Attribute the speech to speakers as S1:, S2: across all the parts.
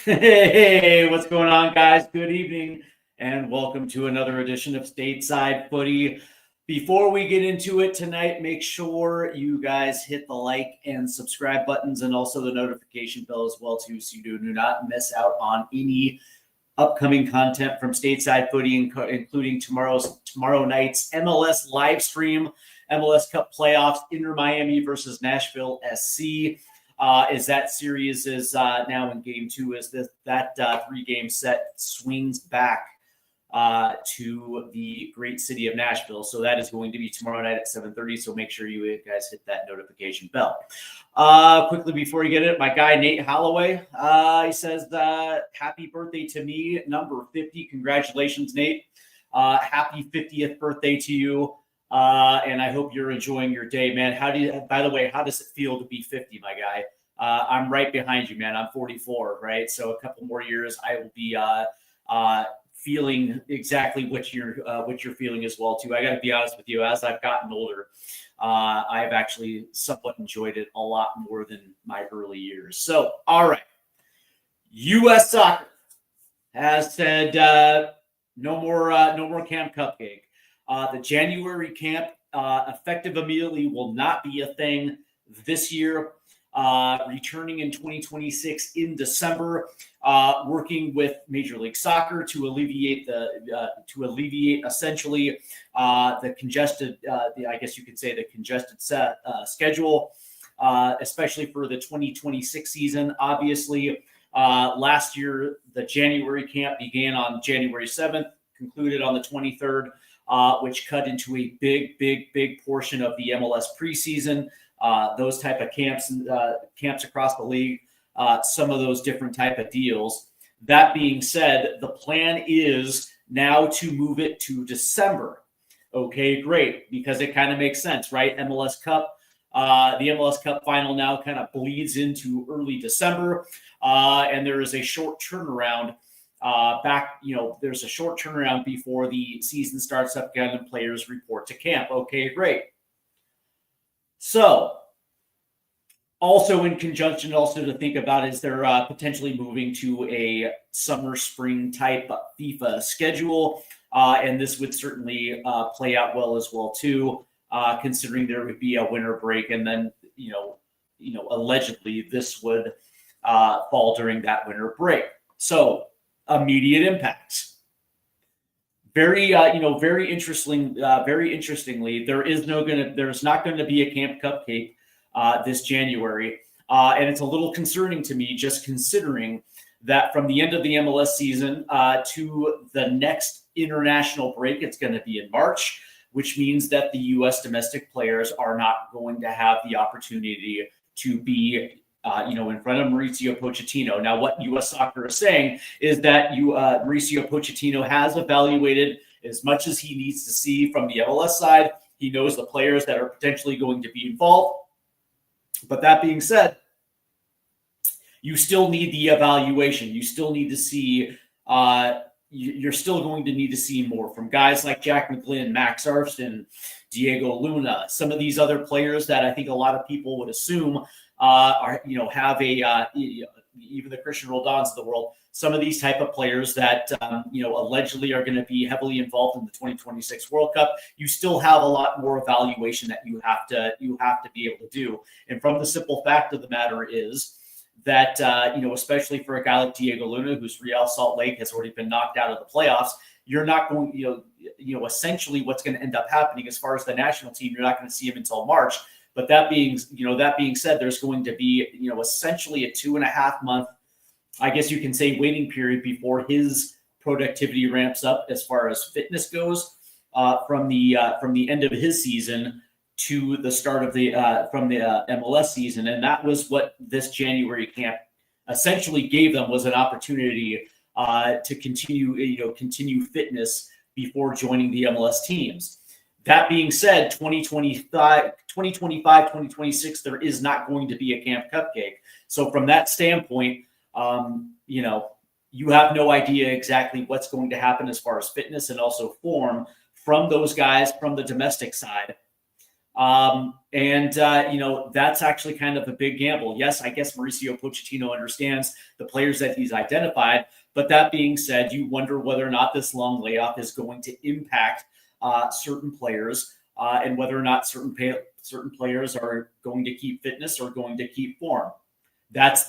S1: Hey, what's going on, guys? Good evening, and welcome to another edition of Stateside Footy. Before we get into it tonight, make sure you guys hit the like and subscribe buttons and also the notification bell as well, too, so you do not miss out on any upcoming content from Stateside Footy, including tomorrow night's MLS live stream, MLS Cup playoffs, Inter Miami versus Nashville SC. As that series is now in game two, as that 3-game set swings back to the great city of Nashville. So that is going to be tomorrow night at 7:30. So make sure you guys hit that notification bell. Quickly before you get it, my guy Nate Holloway, he says happy birthday to me, number 50. Congratulations, Nate. Happy 50th birthday to you. And I hope you're enjoying your day, man. By the way, how does it feel to be 50, my guy? I'm right behind you, man. I'm 44, right? So a couple more years, I will be feeling exactly what you're feeling as well, too. I got to be honest with you, as I've gotten older, I've actually somewhat enjoyed it a lot more than my early years. So, all right. U.S. Soccer has said no more Camp Cupcake. The January camp, effective immediately, will not be a thing this year. Returning in 2026 in December, working with Major League Soccer to alleviate essentially the congested, I guess you could say the congested schedule, especially for the 2026 season. Obviously, last year the January camp began on January 7th, concluded on the 23rd. Which cut into a big portion of the MLS preseason. Those type of camps across the league, some of those different type of deals. That being said, the plan is now to move it to December. Okay, great, because it kind of makes sense, right? MLS Cup, the MLS Cup final now kind of bleeds into early December, and there is a short turnaround. There's a short turnaround before the season starts up again and players report to camp. Okay, great. So, also in conjunction, also to think about is they're potentially moving to a summer-spring type FIFA schedule, and this would certainly play out well as well too, considering there would be a winter break, and then allegedly this would fall during that winter break. So. Immediate impacts. Very interestingly, there's not going to be a Camp Cupcake this January, and it's a little concerning to me, just considering that from the end of the MLS season to the next international break, it's going to be in March, which means that the U.S. domestic players are not going to have the opportunity to be in front of Mauricio Pochettino. Now, what U.S. Soccer is saying is that Mauricio Pochettino has evaluated as much as he needs to see from the MLS side. He knows the players that are potentially going to be involved. But that being said, you still need the evaluation. You still need to see you're still going to need to see more from guys like Jack McGlynn, Max Arston, Diego Luna, some of these other players that I think a lot of people would assume have even the Christian Roldans of the world, some of these type of players that, allegedly are going to be heavily involved in the 2026 World Cup. You still have a lot more evaluation that you have to be able to do. And from the simple fact of the matter is that, especially for a guy like Diego Luna, whose Real Salt Lake has already been knocked out of the playoffs, you're not going, essentially what's going to end up happening as far as the national team, you're not going to see him until March. But that being said, there's going to be, essentially a 2.5 month, I guess you can say, waiting period before his productivity ramps up as far as fitness goes, from the end of his season to the start of the MLS season. And that was what this January camp essentially gave them, was an opportunity to continue fitness before joining the MLS teams. That being said, 2025, 2026, there is not going to be a Camp Cupcake. So from that standpoint, you have no idea exactly what's going to happen as far as fitness and also form from those guys from the domestic side. That's actually kind of a big gamble. Yes, I guess Mauricio Pochettino understands the players that he's identified. But that being said, you wonder whether or not this long layoff is going to impact certain players and whether or not certain players are going to keep fitness or going to keep form. That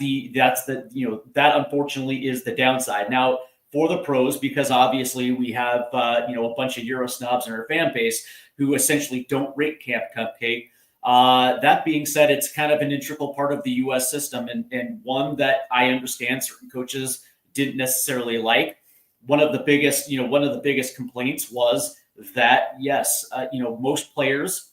S1: unfortunately is the downside. Now, for the pros, because obviously we have a bunch of Euro snobs in our fan base who essentially don't rate Camp Cupcake. That being said, it's kind of an integral part of the U.S. system, and one that I understand certain coaches didn't necessarily like. One of the biggest complaints was that yes, most players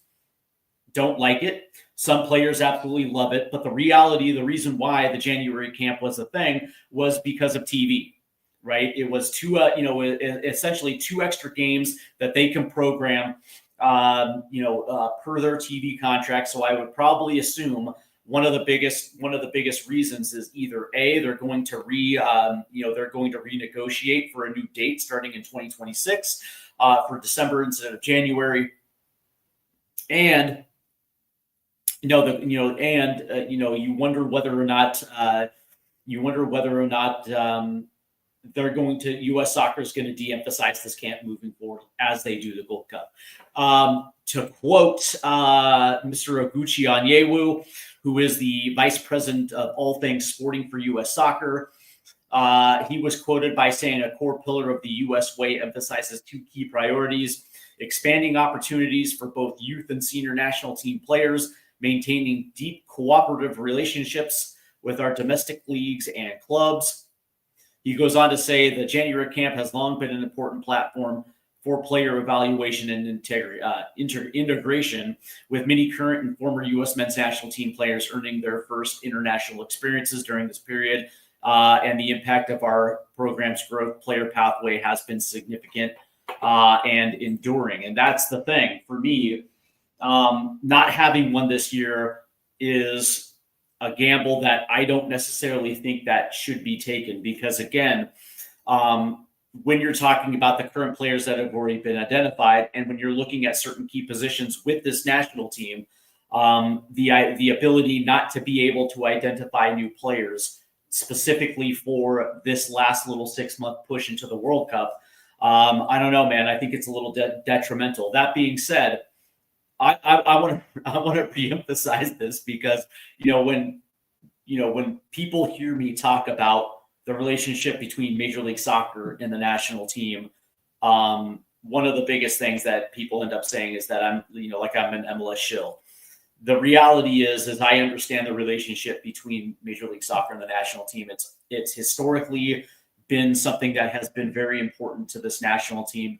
S1: don't like it. Some players absolutely love it, but the reason why the January camp was a thing was because of TV. Right, it was essentially 2 extra games that they can program, per their TV contract. So I would probably assume one of the biggest reasons is either A, they're going to renegotiate for a new date starting in 2026 for December instead of January, and you wonder whether or not U.S. soccer is going to de-emphasize this camp moving forward as they do the Gold Cup. To quote Mr. Oguchi Onyewu, who is the vice president of all things sporting for U.S. soccer, he was quoted by saying a core pillar of the U.S. way emphasizes 2 key priorities: expanding opportunities for both youth and senior national team players, maintaining deep cooperative relationships with our domestic leagues and clubs. He goes on to say the January camp has long been an important platform for player evaluation and integration, with many current and former U.S. men's national team players earning their first international experiences during this period. And the impact of our program's growth player pathway has been significant and enduring. And that's the thing for me. Not having one this year is a gamble that I don't necessarily think that should be taken, because again, when you're talking about the current players that have already been identified, and when you're looking at certain key positions with this national team, the ability not to be able to identify new players specifically for this last little 6-month push into the World Cup, I don't know, man. I think it's a little detrimental. That being said, I want to reemphasize this because when people hear me talk about the relationship between Major League Soccer and the national team, one of the biggest things that people end up saying is that I'm an MLS shill. The reality is, as I understand the relationship between Major League Soccer and the national team, it's historically been something that has been very important to this national team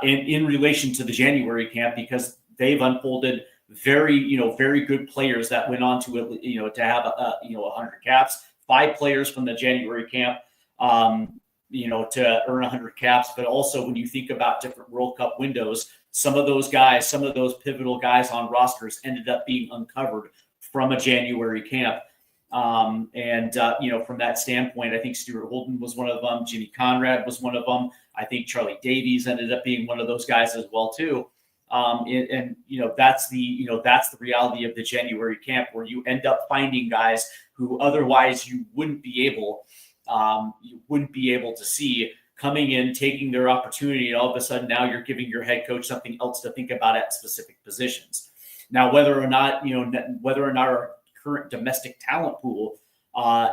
S1: in relation to the January camp, because they've unfolded very good players that went on to have 100 caps. 5 players from the January camp, to earn 100 caps. But also, when you think about different World Cup windows, some of those pivotal guys on rosters ended up being uncovered from a January camp. From that standpoint, I think Stuart Holden was one of them. Jimmy Conrad was one of them. I think Charlie Davies ended up being one of those guys as well too. That's the reality of the January camp, where you end up finding guys who otherwise you wouldn't be able to see coming in, taking their opportunity, and all of a sudden now you're giving your head coach something else to think about at specific positions. Now, whether or not our current domestic talent pool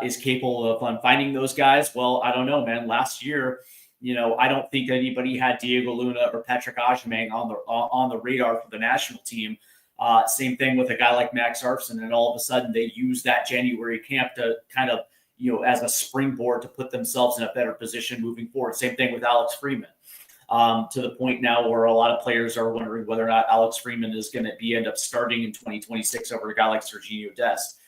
S1: is capable of finding those guys, well, I don't know, man. Last year, I don't think anybody had Diego Luna or Patrick Aubameyang on the radar for the national team. Same thing with a guy like Max Arfson, and all of a sudden they use that January camp to kind of, as a springboard to put themselves in a better position moving forward. Same thing with Alex Freeman, to the point now where a lot of players are wondering whether or not Alex Freeman is going to end up starting in 2026 over a guy like Serginho Dest.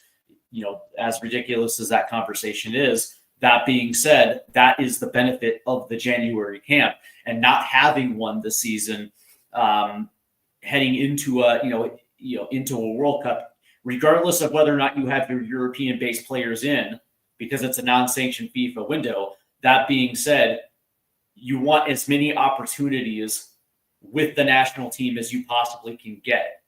S1: As ridiculous as that conversation is, that being said, that is the benefit of the January camp, and not having one this season, heading into a World Cup, regardless of whether or not you have your European-based players in, because it's a non-sanctioned FIFA window. That being said, you want as many opportunities with the national team as you possibly can get,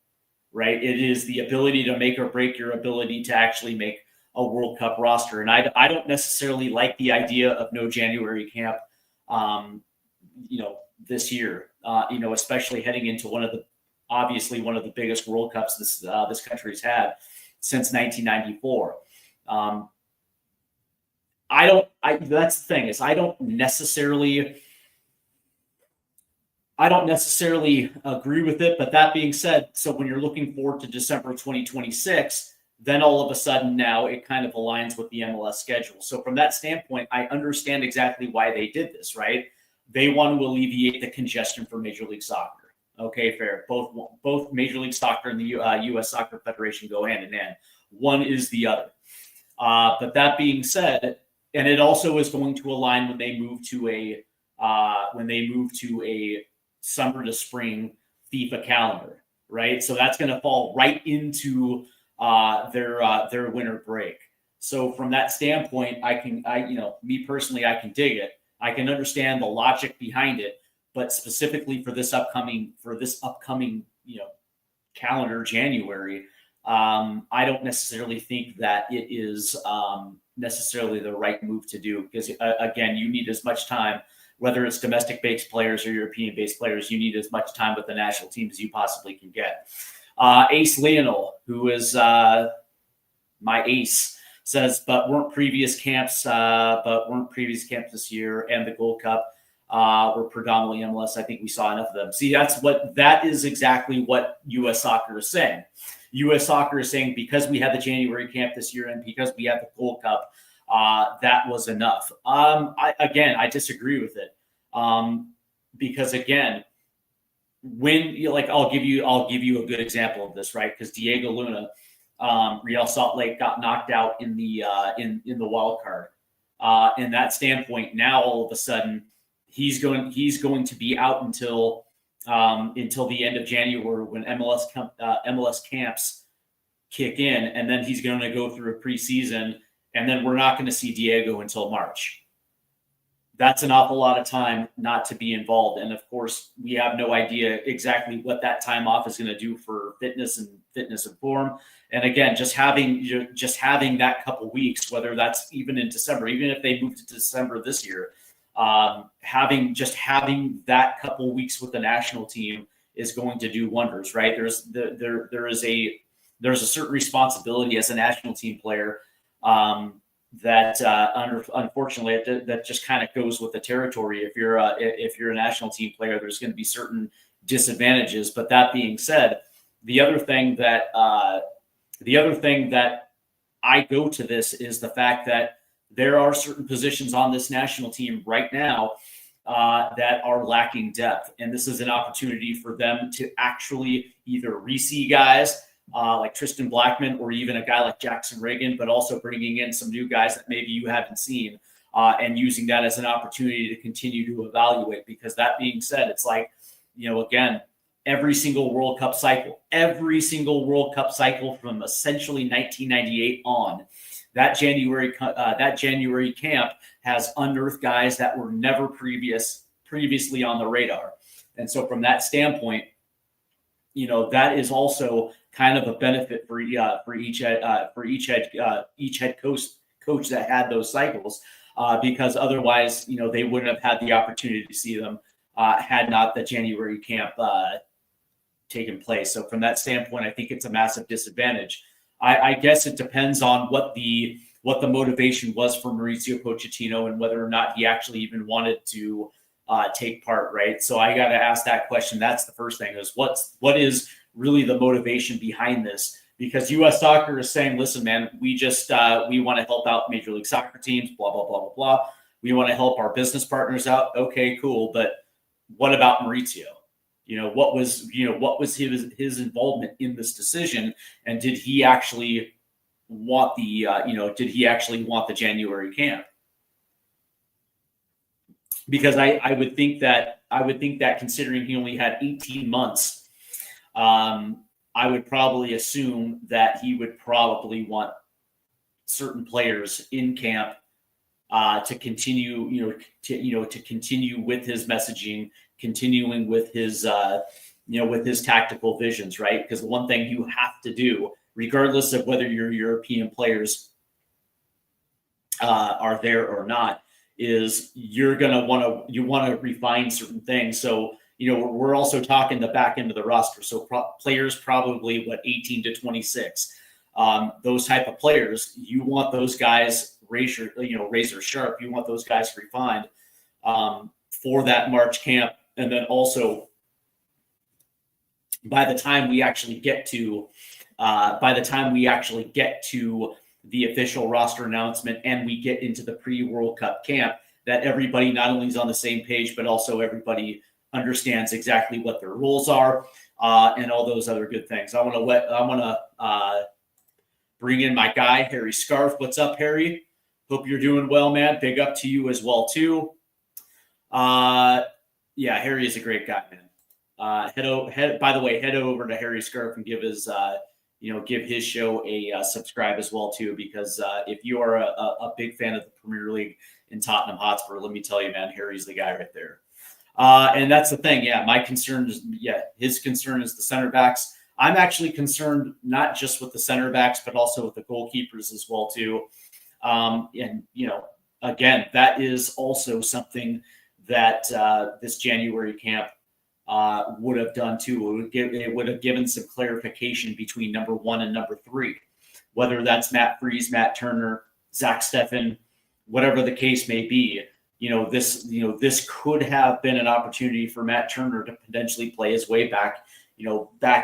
S1: right? It is the ability to make or break your ability to actually make a World Cup roster. And I don't necessarily like the idea of no January camp, this year, especially heading into obviously one of the biggest World Cups this country's had since 1994. That's the thing is I don't necessarily agree with it. But that being said, so when you're looking forward to December 2026, then all of a sudden now it kind of aligns with the MLS schedule. So from that standpoint, I understand exactly why they did this, right? They want to alleviate the congestion for Major League Soccer. Okay, fair. Both Major League Soccer and the U.S. Soccer Federation go hand in hand. One is the other. But that being said, and it also is going to align when they move to a summer to spring FIFA calendar, right? So that's going to fall right into their winter break. So from that standpoint, me personally, I can dig it. I can understand the logic behind it, but specifically for this upcoming calendar January, I don't necessarily think that it is necessarily the right move to do because again, you need as much time, whether it's domestic-based players or European-based players, you need as much time with the national team as you possibly can get. Ace Lionel, who is my ace, says, but weren't previous camps this year, and the Gold Cup were predominantly MLS. I think we saw enough of them. See, that is exactly what U.S. Soccer is saying. U.S. Soccer is saying because we had the January camp this year and because we had the Gold Cup, that was enough. I disagree with it because again, I'll give you a good example of this, right? Because Diego Luna. Real Salt Lake got knocked out in the wild card. In that standpoint, now all of a sudden he's going to be out until the end of January when MLS camps kick in, and then he's going to go through a preseason, and then we're not going to see Diego until March. That's an awful lot of time not to be involved, and of course, we have no idea exactly what that time off is going to do for fitness and form. And again, just having that couple weeks, whether that's even in December, even if they moved to December this year, having that couple weeks with the national team is going to do wonders, right? There's a certain responsibility as a national team player that unfortunately that just kind of goes with the territory. If you're a national team player, there's going to be certain disadvantages. But that being said, the other thing that I go to this is the fact that there are certain positions on this national team right now that are lacking depth, and this is an opportunity for them to actually either re-see guys like Tristan Blackman or even a guy like Jackson Reagan, but also bringing in some new guys that maybe you haven't seen and using that as an opportunity to continue to evaluate. Because that being said, it's like, again, every single World Cup cycle from essentially 1998 on, that January camp has unearthed guys that were never previously on the radar. And so from that standpoint, that is also kind of a benefit for each head coach that had those cycles, because otherwise, they wouldn't have had the opportunity to see them had not the January camp taken place. So from that standpoint, I think it's a massive disadvantage. I guess it depends on what the motivation was for Mauricio Pochettino and whether or not he actually even wanted to take part, right? So I got to ask that question. That's the first thing: is what is really the motivation behind this? Because U.S. Soccer is saying, listen, man, we want to help out Major League Soccer teams, blah, blah, blah, blah, blah. We want to help our business partners out. Okay, cool. But what about Mauricio? What was his involvement in this decision? And did he actually want the January camp? Because I would think that considering he only had 18 months, I would probably assume that he would probably want certain players in camp to continue, to continue with his messaging, continuing with his with his tactical visions, right? Because the one thing you have to do, regardless of whether your European players are there or not, is you're going to want to refine certain things. So, we're also talking the back end of the roster. So players probably 18 to 26, those type of players, you want those guys razor sharp. You want those guys refined for that March camp. And then also by the time we actually get to the official roster announcement and we get into the pre-World Cup camp, that everybody not only is on the same page, but also everybody understands exactly what their roles are and all those other good things. I want to bring in my guy, Harry Scarf. What's up, Harry? Hope you're doing well, man. Big up to you as well, too. Yeah, Harry is a great guy, man. By the way, head over to Harry Scarf and give his show a subscribe as well, too, because if you are a big fan of the Premier League in Tottenham Hotspur, let me tell you, man, Harry's the guy right there. And that's the thing. Yeah, my concern is, his concern is the center backs. I'm actually concerned not just with the center backs, but also with the goalkeepers as well, too. And, again, that is also something that this January camp would have done, too. It would have given some clarification between number 1 and number 3, whether that's Matt Freese, Matt Turner, Zach Steffen, whatever the case may be. This could have been an opportunity for Matt Turner to potentially play his way back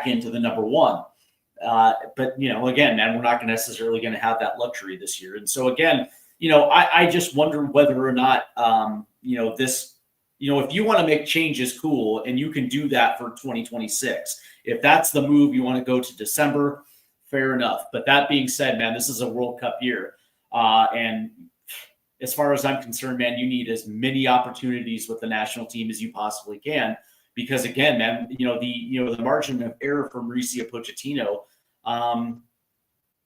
S1: into the number 1. But, again, man, we're not necessarily going to have that luxury this year. And so, again, I just wonder whether or not, this, if you want to make changes, cool, and you can do that for 2026. If that's the move, you want to go to December, fair enough. But that being said, man, this is a World Cup year. And as far as I'm concerned, man, you need as many opportunities with the national team as you possibly can. Because again, man, the margin of error for Mauricio Pochettino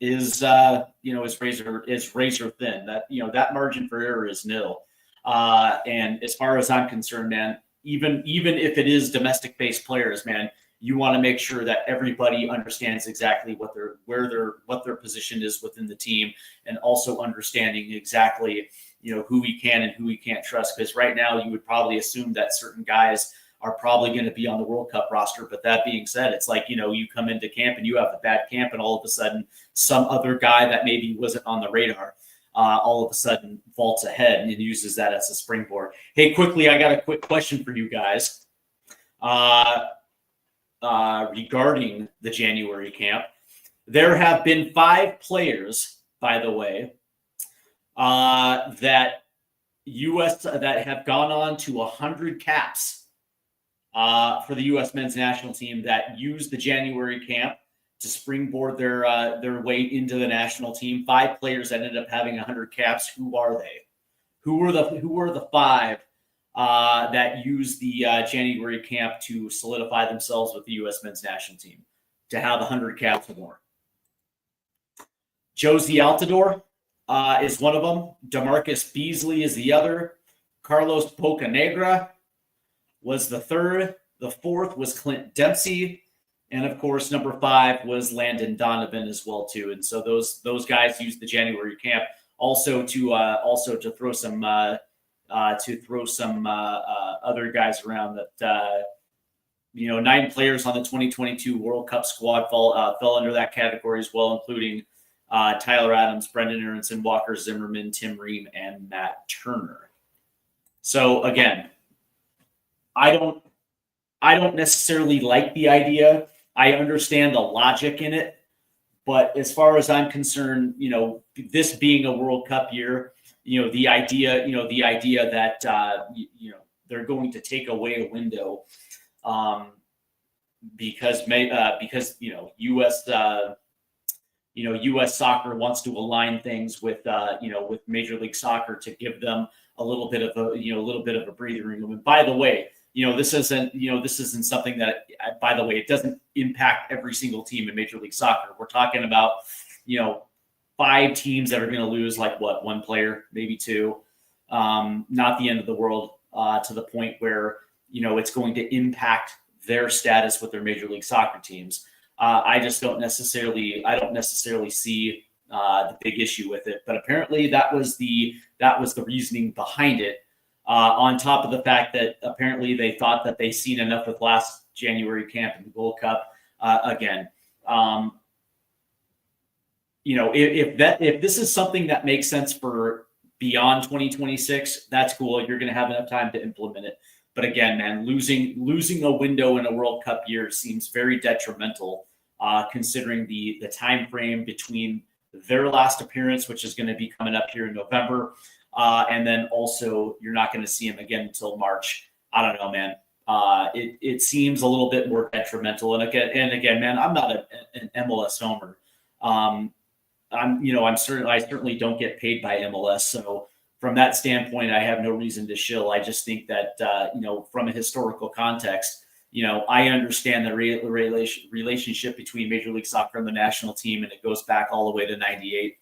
S1: is razor thin. That margin for error is nil. And as far as I'm concerned, man, even if it is domestic based players, man, you want to make sure that everybody understands exactly what their position is within the team, and also understanding exactly who we can and who we can't trust. Because right now, you would probably assume that certain guys are probably going to be on the World Cup roster. But that being said, it's like, you come into camp and you have a bad camp, and all of a sudden some other guy that maybe wasn't on the radar all of a sudden vaults ahead and uses that as a springboard. Hey, quickly, I got a quick question for you guys regarding the January camp. There have been 5 players, by the way, that have gone on to 100 caps for the U.S. men's national team that used the January camp to springboard their way into the national team. 5 players that ended up having 100 caps. Who are they? Who were the 5 that used the January camp to solidify themselves with the U.S. men's national team to have 100 caps or more? Josie Altidore is one of them. DeMarcus Beasley is the other. Carlos Bocanegra was the third. The fourth was Clint Dempsey. And of course, number 5 was Landon Donovan as well, too. And so those guys used the January camp also to throw some other guys around. That 9 players on the 2022 World Cup squad fell under that category as well, including Tyler Adams, Brendan Aronson, Walker Zimmerman, Tim Ream, and Matt Turner. So again, I don't necessarily like the idea. I understand the logic in it, but as far as I'm concerned, this being a World Cup year, the idea that they're going to take away a window because U.S. soccer wants to align things with Major League Soccer to give them a little bit of a breathing room. And by the way, this isn't something that, by the way, it doesn't impact every single team in Major League Soccer. We're talking about, 5 teams that are going to lose like 1 player, maybe 2. Not the end of the world to the point where, it's going to impact their status with their Major League Soccer teams. I don't necessarily see the big issue with it, but apparently that was the reasoning behind it. On top of the fact that apparently they thought that they seen enough with last January camp in the Gold Cup. Again, if this is something that makes sense for beyond 2026, that's cool. You're going to have enough time to implement it. But again, man, losing a window in a World Cup year seems very detrimental, considering the time frame between their last appearance, which is going to be coming up here in November, and then also you're not going to see him again until March. I don't know, man. It seems a little bit more detrimental. And again, man, I'm not an MLS homer. I certainly don't get paid by MLS, so from that standpoint, I have no reason to shill. I just think that, from a historical context, I understand the relationship between Major League Soccer and the national team, and it goes back all the way to '98.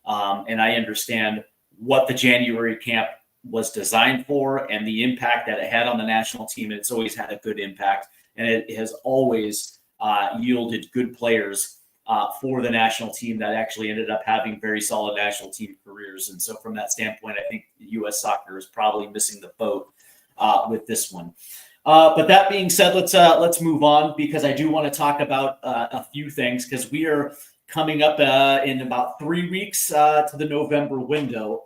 S1: And I understand what the January camp was designed for and the impact that it had on the national team. And it's always had a good impact, and it has always yielded good players for the national team that actually ended up having very solid national team careers. And so from that standpoint, I think U.S. soccer is probably missing the boat with this one. But that being said, let's move on, because I do want to talk about a few things, because we are coming up in about 3 weeks to the November window.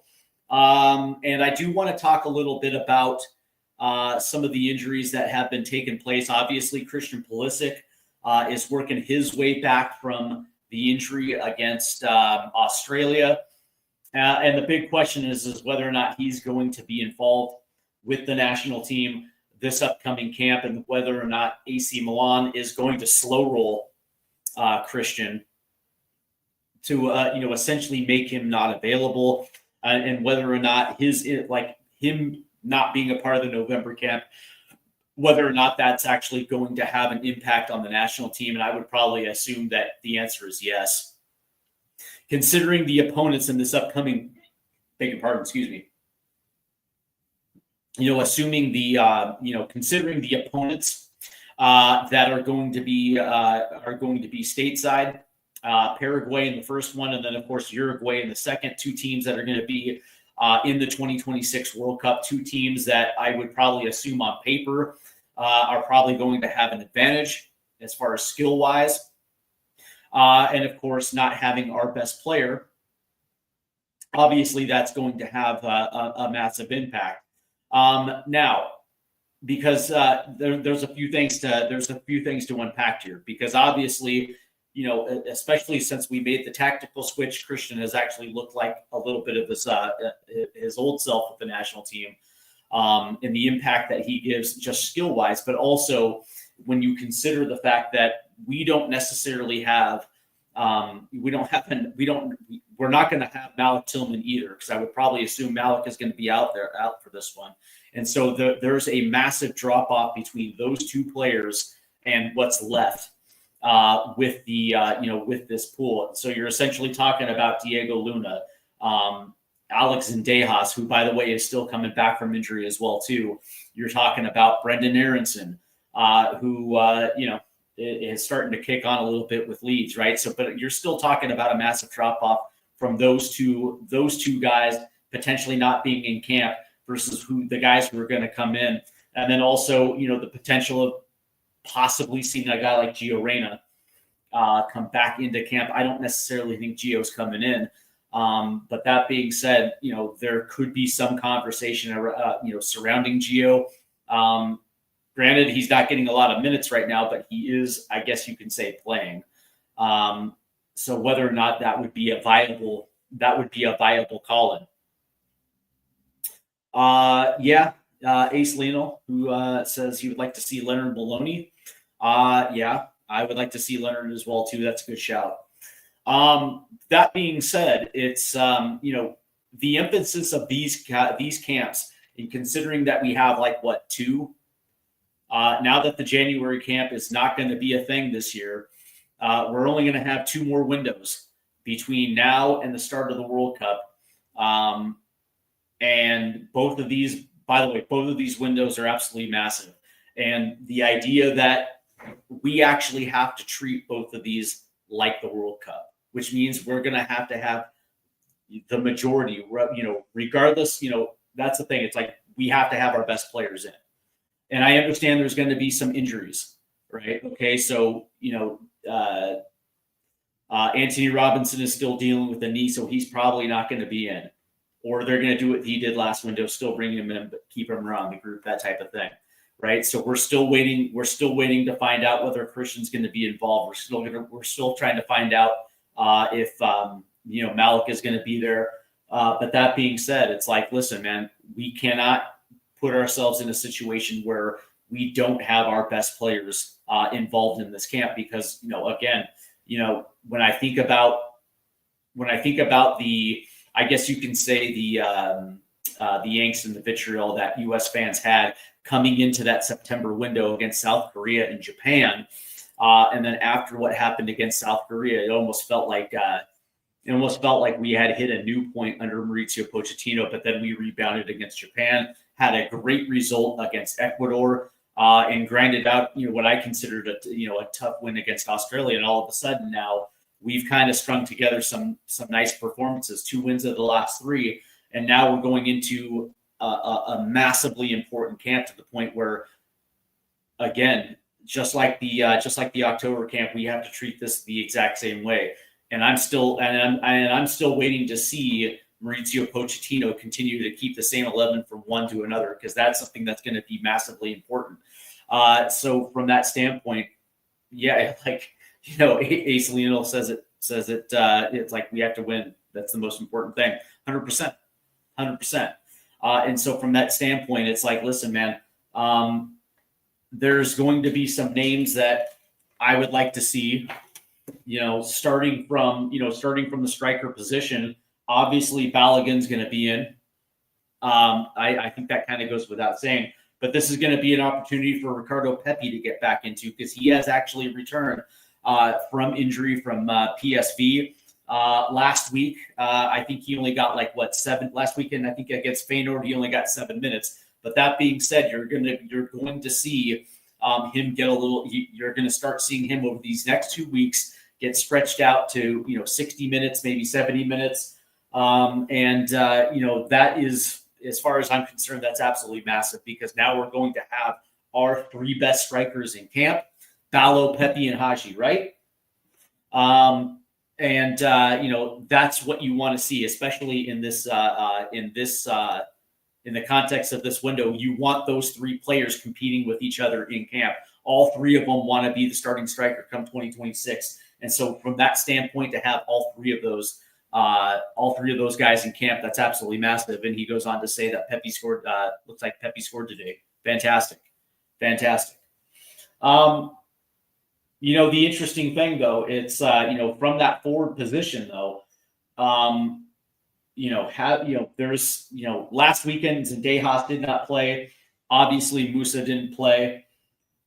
S1: And I do want to talk a little bit about some of the injuries that have been taking place. Obviously, Christian Pulisic is working his way back from the injury against Australia. And the big question is whether or not he's going to be involved with the national team this upcoming camp, and whether or not AC Milan is going to slow roll Christian to essentially make him not available, and whether or not him not being a part of the November camp, whether or not that's actually going to have an impact on the national team. And I would probably assume that the answer is yes, considering the opponents in this upcoming, assuming considering the opponents that are going to be stateside, Paraguay in the first one, and then of course Uruguay in the second. Two teams that are going to be in the 2026 World Cup. Two teams that I would probably assume on paper are probably going to have an advantage as far as skill wise, and of course not having our best player. Obviously, that's going to have a massive impact. Now, because there's a few things to unpack here, because obviously, especially since we made the tactical switch, Christian has actually looked like a little bit of his old self with the national team, and the impact that he gives just skill wise, but also when you consider the fact that we don't necessarily have, we're not going to have Malik Tillman either, because I would probably assume Malik is going to be out for this one. And so there's a massive drop off between those two players and what's left with this pool. So you're essentially talking about Diego Luna, Alex Zendejas, who, by the way, is still coming back from injury as well too. You're talking about Brendan Aronson, who is starting to kick on a little bit with Leeds, right? So, but you're still talking about a massive drop off from those two guys potentially not being in camp versus the guys who are going to come in. And then also, the potential of possibly seeing a guy like Gio Reyna come back into camp. I don't necessarily think Gio's coming in. But that being said, there could be some conversation, surrounding Gio. Granted, he's not getting a lot of minutes right now, but he is, I guess you can say, playing. So whether or not that would be a viable call-in. Ace Lionel, who says he would like to see Leonard Maloney. I would like to see Leonard as well too. That's a good shout. That being said, it's the emphasis of these camps, and considering that we have two. Now that the January camp is not going to be a thing this year, we're only going to have 2 more windows between now and the start of the World Cup. And both of these windows are absolutely massive. And the idea that we actually have to treat both of these like the World Cup, which means we're going to have the majority, regardless, that's the thing. It's like we have to have our best players in. And I understand there's going to be some injuries, right? Okay, so, Anthony Robinson is still dealing with the knee, so he's probably not going to be in. Or they're going to do what he did last window, still bring him in, but keep him around the group, that type of thing, right? So we're still waiting. We're still waiting to find out whether Christian's going to be involved. We're still trying to find out if Malik is going to be there. But that being said, it's like, listen, man, we cannot put ourselves in a situation where we don't have our best players involved in this camp because, again, when I think about the, I guess you can say the angst and the vitriol that U.S. fans had coming into that September window against South Korea and Japan, and then after what happened against South Korea, it almost felt like we had hit a new point under Mauricio Pochettino. But then we rebounded against Japan, had a great result against Ecuador, and grinded out what I considered a tough win against Australia. And all of a sudden now, we've kind of strung together some nice performances, 2 wins of the last 3, and now we're going into a massively important camp to the point where, again, just like the October camp, we have to treat this the exact same way. And I'm still waiting to see Mauricio Pochettino continue to keep the same 11 from one to another, because that's something that's going to be massively important. So from that standpoint, yeah, like. Ace Lionel says it. It's like we have to win. That's the most important thing. 100%. And so from that standpoint, it's like, listen, man, there's going to be some names that I would like to see, starting from the striker position. Obviously, Balogun's going to be in. I think that kind of goes without saying. But this is going to be an opportunity for Ricardo Pepi to get back into, because he has actually returned from injury from PSV last week. I think he only got 7 last weekend. I think against Feyenoord he only got 7 minutes. But that being said, you're going to see him get a little. You're going to start seeing him over these next 2 weeks get stretched out to 60 minutes, maybe 70 minutes, that is, as far as I'm concerned, that's absolutely massive, because now we're going to have our 3 best strikers in camp. Ballo, Pepi, and Haji, right? That's what you want to see, especially in this in the context of this window. You want those 3 players competing with each other in camp. All 3 of them want to be the starting striker come 2026. And so from that standpoint, to have all 3 of those guys in camp, that's absolutely massive. And he goes on to say that Pepi scored, looks like Pepi scored today. Fantastic. The interesting thing, though, it's from that forward position, though, there's last weekend Zendejas did not play. Obviously, Musa didn't play.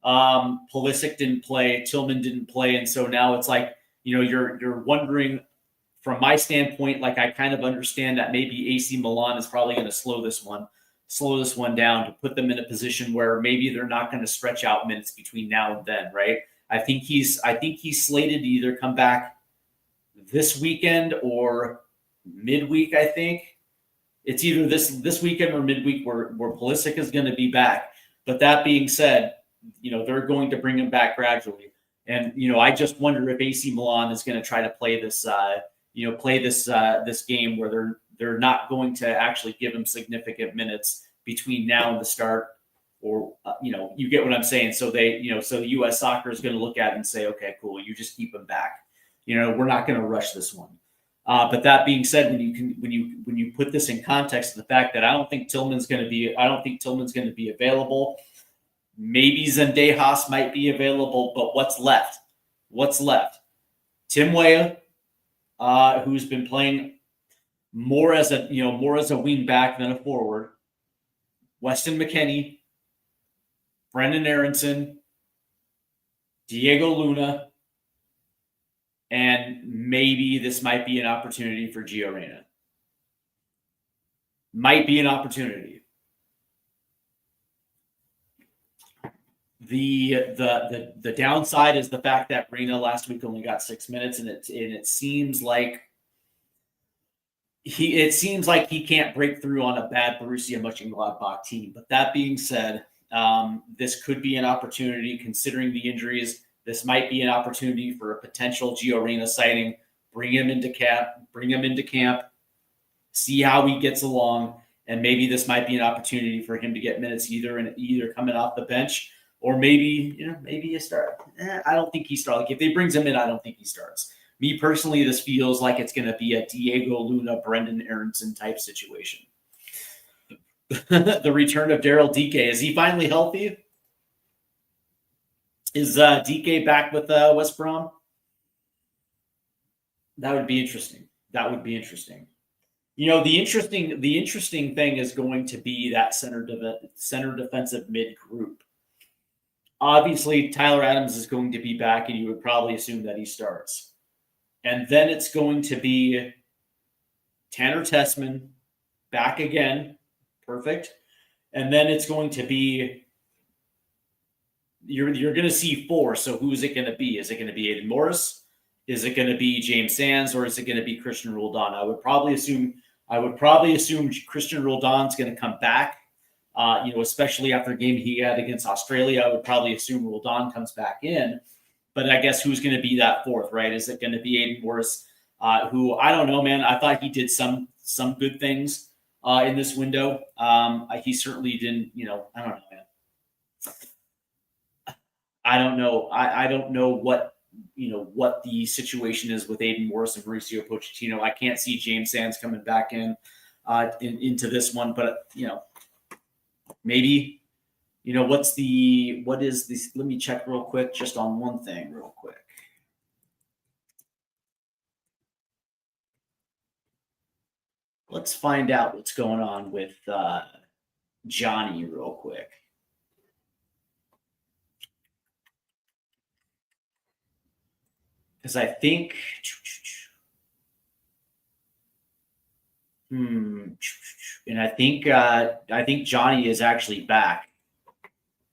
S1: Pulisic didn't play. Tillman didn't play, and so now it's like you're wondering. From my standpoint, like, I kind of understand that maybe AC Milan is probably going to slow this one down to put them in a position where maybe they're not going to stretch out minutes between now and then, right? I think he's slated to either come back this weekend or midweek. I think it's either this weekend or midweek where Pulisic is going to be back. But that being said, they're going to bring him back gradually. And I just wonder if AC Milan is going to try to play this this game where they're not going to actually give him significant minutes between now and the start, or you get what I'm saying. So so the U.S. Soccer is going to look at it and say, okay, cool, you just keep him back. We're not going to rush this one. But that being said, when you put this in context of the fact that I don't think Tillman's going to be available. Maybe Zendejas might be available, but what's left? Tim Weah, who's been playing more as a wing back than a forward. Weston McKennie, Brendan Aronson, Diego Luna, and maybe this might be an opportunity for Gio Reyna. Might be an opportunity. The downside is the fact that Reyna last week only got 6 minutes, and it seems like he can't break through on a bad Borussia Mönchengladbach team. But that being said, this could be an opportunity considering the injuries. This might be an opportunity for a potential Gio Reyna sighting. Bring him into camp, see how he gets along, and maybe this might be an opportunity for him to get minutes either coming off the bench or maybe you start. I don't think he starts. Like if they brings him in, I don't think he starts. Me personally, this feels like it's going to be a Diego Luna, Brendan Aronson type situation. The return of Daryl Dike. Is he finally healthy? Is Dike back with West Brom? That would be interesting. The interesting thing is going to be that center defensive mid group. Obviously, Tyler Adams is going to be back, and you would probably assume that he starts. And then it's going to be Tanner Tessman back again. Perfect. And then it's going to be you're going to see 4. So who's it going to be? Is it going to be Aiden Morris? Is it going to be James Sands, or is it going to be Christian Roldan? I would probably assume Christian Roldan's going to come back. Especially after the game he had against Australia, I would probably assume Roldan comes back in. But I guess who's going to be that 4th, right? Is it going to be Aiden Morris, who I don't know, man. I thought he did some good things in this window. He certainly didn't. I don't know, man. I don't know. I don't know what the situation is with Aiden Morris and Mauricio Pochettino. I can't see James Sands coming back into this one, but maybe. What is this? Let me check real quick, just on one thing real quick. Let's find out what's going on with Johnny real quick. Because I think and I think Johnny is actually back.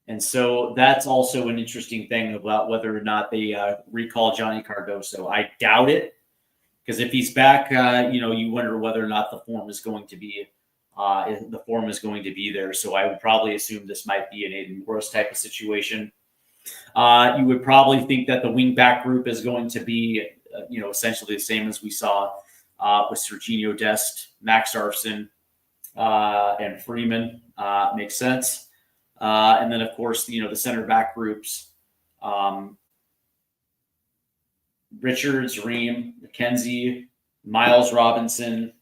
S1: And so that's also an interesting thing about whether or not they recall Johnny Cardoso. I doubt it, because if he's back, you wonder whether or not the form is going to be there. So I would probably assume this might be an Aiden Morris type of situation. You would probably think that the wing back group is going to be, essentially the same as we saw with Serginho Dest, Max Arfson, and Freeman. Makes sense. And then, of course, the center back groups, Richards, Ream, McKenzie, Miles Robinson,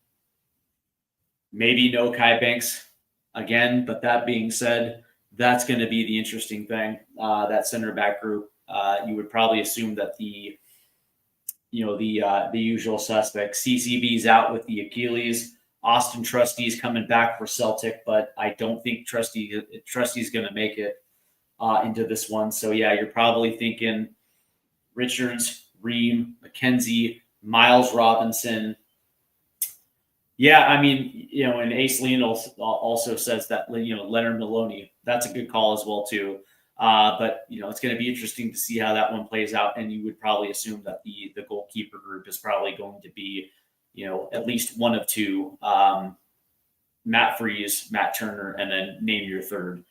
S1: maybe no Kai Banks again. But that being said, that's going to be the interesting thing. That center back group, you would probably assume that the usual suspects. CCB's out with the Achilles. Austin Trusty's coming back for Celtic, but I don't think Trusty's going to make it into this one. So, yeah, you're probably thinking Richards, Ream, McKenzie, Miles Robinson. Yeah, I mean, and Ace Lean also says that, Leonard Maloney, that's a good call as well, too. But, it's going to be interesting to see how that one plays out. And you would probably assume that the goalkeeper group is probably going to be, at least one of 2, Matt Freese, Matt Turner, and then name your 3rd.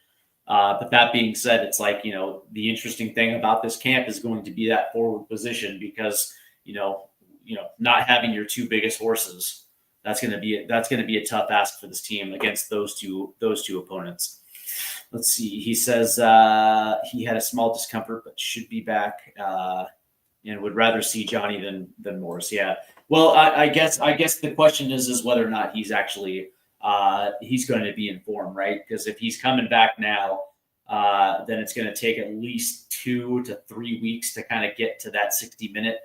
S1: But that being said, it's like, the interesting thing about this camp is going to be that forward position because, not having your 2 biggest horses, that's going to be a tough ask for this team against those two opponents. Let's see. He says he had a small discomfort, but should be back and would rather see Johnny than Morris. Yeah. Well, I guess the question is whether or not he's actually he's going to be in form, right? Because if he's coming back now, then it's going to take at least 2 to 3 weeks to kind of get to that 60 minute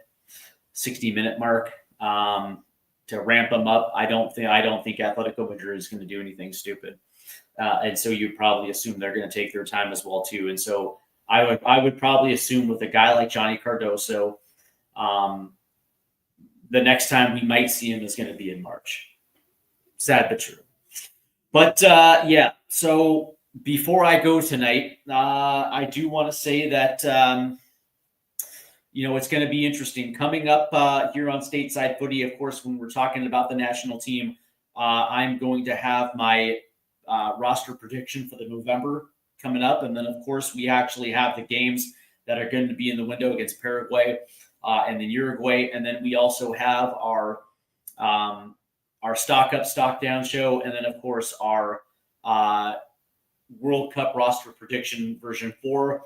S1: mark to ramp him up. I don't think Atletico Madrid is going to do anything stupid, and so you'd probably assume they're going to take their time as well too. And so I would probably assume with a guy like Johnny Cardoso, the next time we might see him is going to be in March. Sad but true. But yeah, so before I go tonight, I do want to say that, it's going to be interesting. Coming up here on Stateside Footy, of course, when we're talking about the national team, I'm going to have my roster prediction for the November coming up. And then, of course, we actually have the games that are going to be in the window against Paraguay and then Uruguay. And then we also have our stock up, stock down show. And then, of course, our World Cup roster prediction version 4.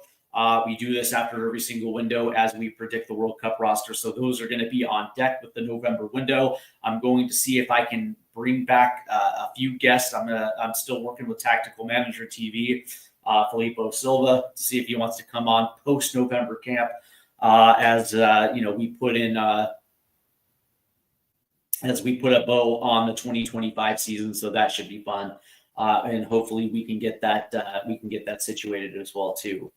S1: We do this after every single window as we predict the World Cup roster. So those are going to be on deck with the November window. I'm going to see if I can bring back a few guests. I'm still working with Tactical Manager TV, Filippo Silva, to see if he wants to come on post November camp as we put a bow on the 2025 season. So that should be fun. And hopefully we can get that situated as well too.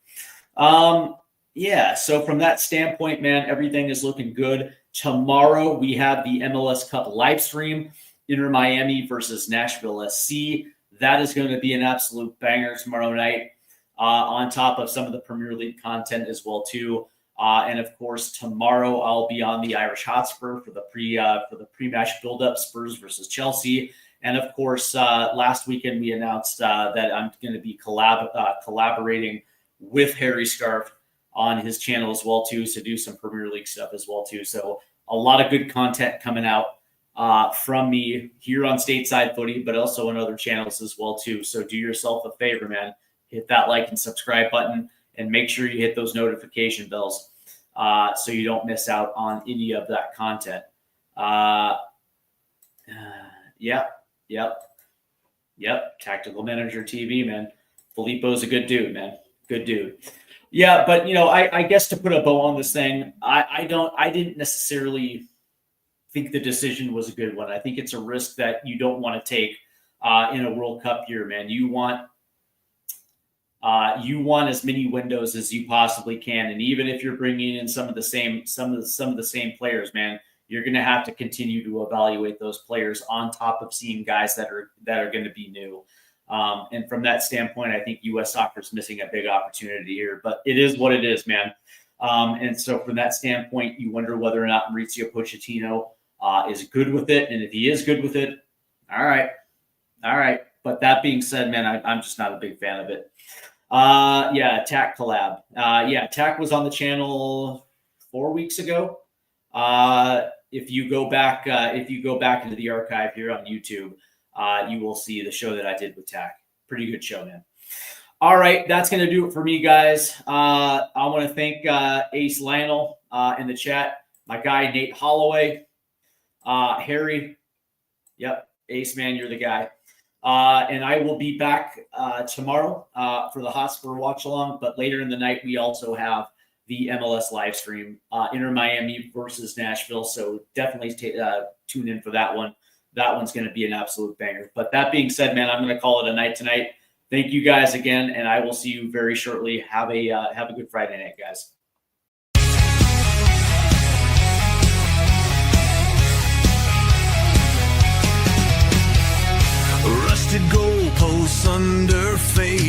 S1: So from that standpoint, man, everything is looking good. Tomorrow we have the MLS Cup live stream, Inter Miami versus Nashville SC. That is going to be an absolute banger tomorrow night, on top of some of the Premier League content as well too. And of course, tomorrow I'll be on the Irish Hotspur for the pre-match build-up, Spurs versus Chelsea. And of course, last weekend we announced that I'm going to be collaborating with Harry Scarf on his channel as well too, to do some Premier League stuff as well too. So a lot of good content coming out from me here on Stateside Footy, but also on other channels as well too. So do yourself a favor, man. Hit that like and subscribe button, and make sure you hit those notification bells so you don't miss out on any of that content. Yep. Tactical Manager TV, man. Filippo's a good dude, man. Good dude. Yeah, but I guess to put a bow on this thing, I didn't necessarily think the decision was a good one. I think it's a risk that you don't want to take in a World Cup year, man. You want as many windows as you possibly can, and even if you're bringing in some of the same players, man, you're going to have to continue to evaluate those players on top of seeing guys that are going to be new. And from that standpoint, I think U.S. soccer is missing a big opportunity here, but it is what it is, man. And so from that standpoint, you wonder whether or not Mauricio Pochettino is good with it. And if he is good with it, all right. But that being said, man, I'm just not a big fan of it. TAC collab. TAC was on the channel 4 weeks ago. If you go back into the archive here on YouTube, you will see the show that I did with TAC. Pretty good show, man. All right, that's going to do it for me, guys. I want to thank Ace Lionel in the chat, my guy Nate Holloway, Harry. Yep, Ace, man, you're the guy. And I will be back tomorrow for the Hotspur watch along. But later in the night, we also have the MLS live stream, Inter Miami versus Nashville. So definitely tune in for that one. That one's going to be an absolute banger. But that being said, man, I'm going to call it a night tonight. Thank you guys again, and I will see you very shortly. Have a good Friday night, guys.
S2: Rusted goalposts under fade.